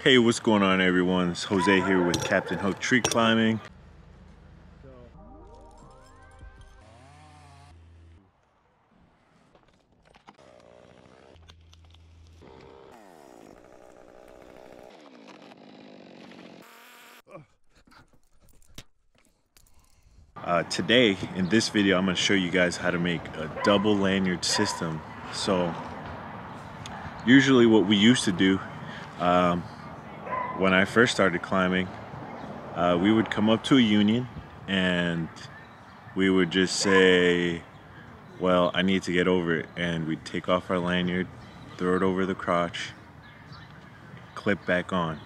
Hey, what's going on everyone? It's Jose here with Captain Hook Tree Climbing. Today, in this video, I'm going to show you guys how to make a double lanyard system. So, usually what we used to do, when I first started climbing, we would come up to a union and we would just say, well, I need to get over it, and we'd take off our lanyard, throw it over the crotch, clip back on.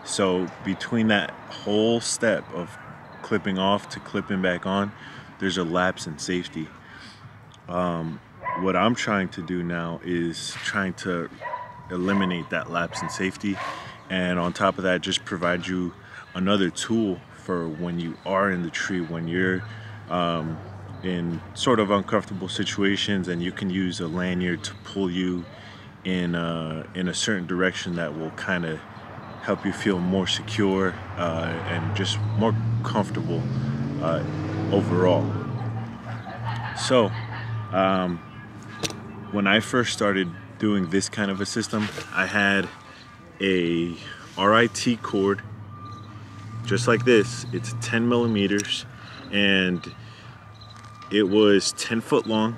So between that whole step of clipping off to clipping back on, there's a lapse in safety. What I'm trying to do now is trying to eliminate that lapse in safety, and on top of that, just provide you another tool for when you are in the tree, when you're in sort of uncomfortable situations, and you can use a lanyard to pull you in a certain direction that will kind of help you feel more secure and just more comfortable overall. So when I first started doing this kind of a system, I had a RIT cord just like this. It's 10 millimeters and it was 10 foot long,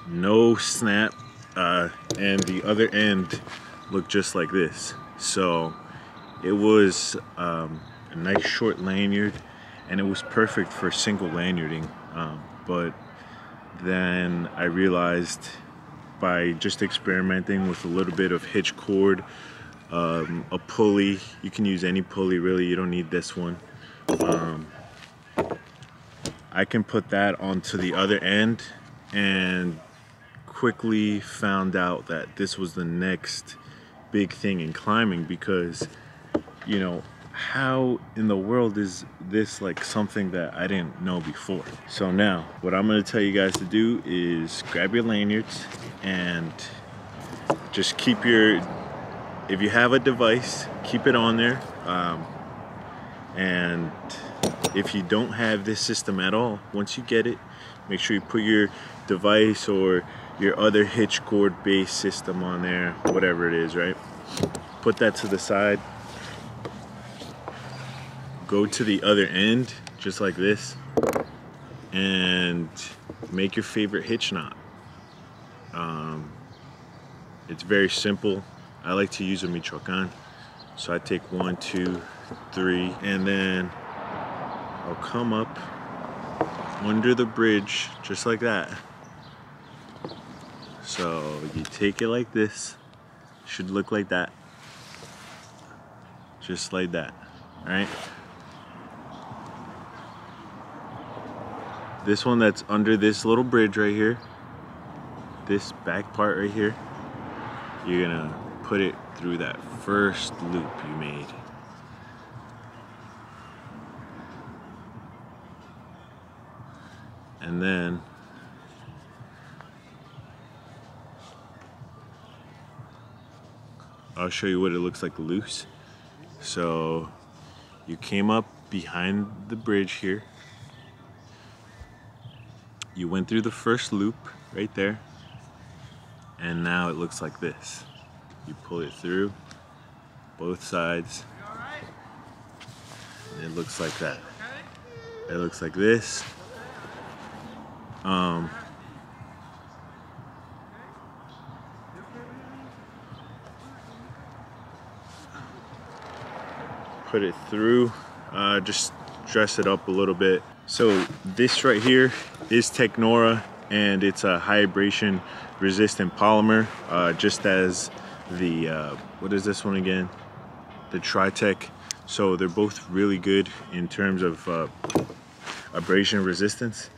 no snap, and the other end looked just like this. So it was a nice short lanyard, and it was perfect for single lanyarding. But then I realized, by just experimenting with a little bit of hitch cord, a pulley, you can use any pulley really, you don't need this one, I can put that onto the other end, and quickly found out that this was the next big thing in climbing, because, you know, how in the world is this like something that I didn't know before? So now what I'm going to tell you guys to do is grab your lanyards and just keep your, if you have a device, keep it on there, and if you don't have this system at all, once you get it, make sure you put your device or your other hitch cord based system on there, whatever it is, right? Put that to the side, go to the other end just like this, and make your favorite hitch knot. It's very simple. I like to use a Michoacan, so I take 1, 2, 3, and then I'll come up under the bridge just like that. So you take it like this, should look like that, just like that, right? This one that's under this little bridge right here, this back part right here, you're gonna put it through that first loop you made. And then I'll show you what it looks like loose. So you came up behind the bridge here, you went through the first loop right there, and now it looks like this. You pull it through both sides, and it looks like that. It looks like this. Put it through, just dress it up a little bit. So this right here is Technora, and it's a high abrasion resistant polymer, just as the what is this one again, the Triact. So they're both really good in terms of abrasion resistance.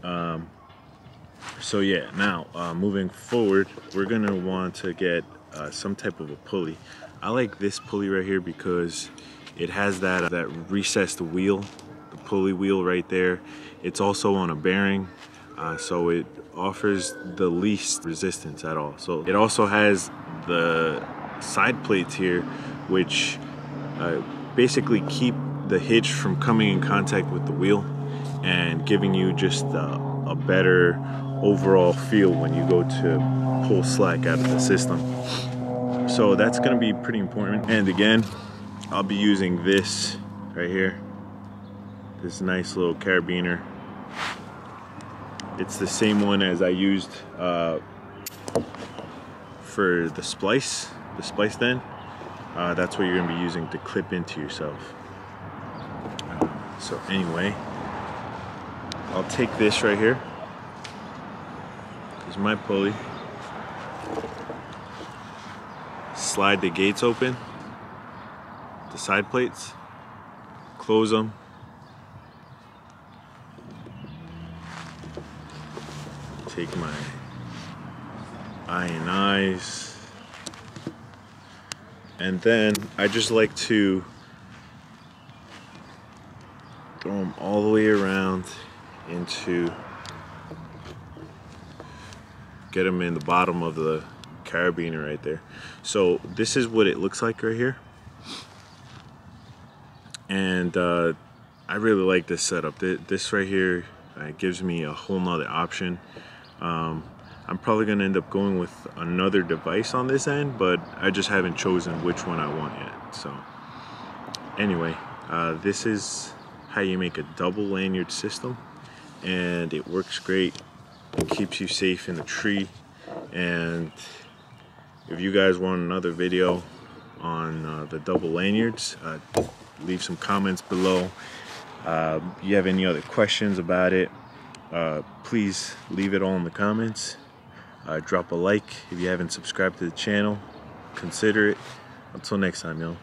So yeah, now moving forward, we're gonna want to get some type of a pulley. I like this pulley right here because it has that recessed wheel, the pulley wheel right there. It's also on a bearing, so it offers the least resistance at all. So it also has the side plates here, which basically keep the hitch from coming in contact with the wheel and giving you just a better overall feel when you go to pull slack out of the system. So that's going to be pretty important. And again, I'll be using this right here, this nice little carabiner. It's the same one as I used for the splice then. That's what you're going to be using to clip into yourself. So anyway, I'll take this right here. This is my pulley. Slide the gates open, the side plates, close them. Take my eyes, and then I just like to throw them all the way around into, get them in the bottom of the carabiner right there. So this is what it looks like right here, and I really like this setup. This right here gives me a whole nother option. I'm probably going to end up going with another device on this end, but I just haven't chosen which one I want yet. So anyway, this is how you make a double lanyard system, and it works great. It keeps you safe in the tree. And if you guys want another video on the double lanyards, leave some comments below. You have any other questions about it, please leave it all in the comments. Drop a like. If you haven't subscribed to the channel, consider it. Until next time, y'all.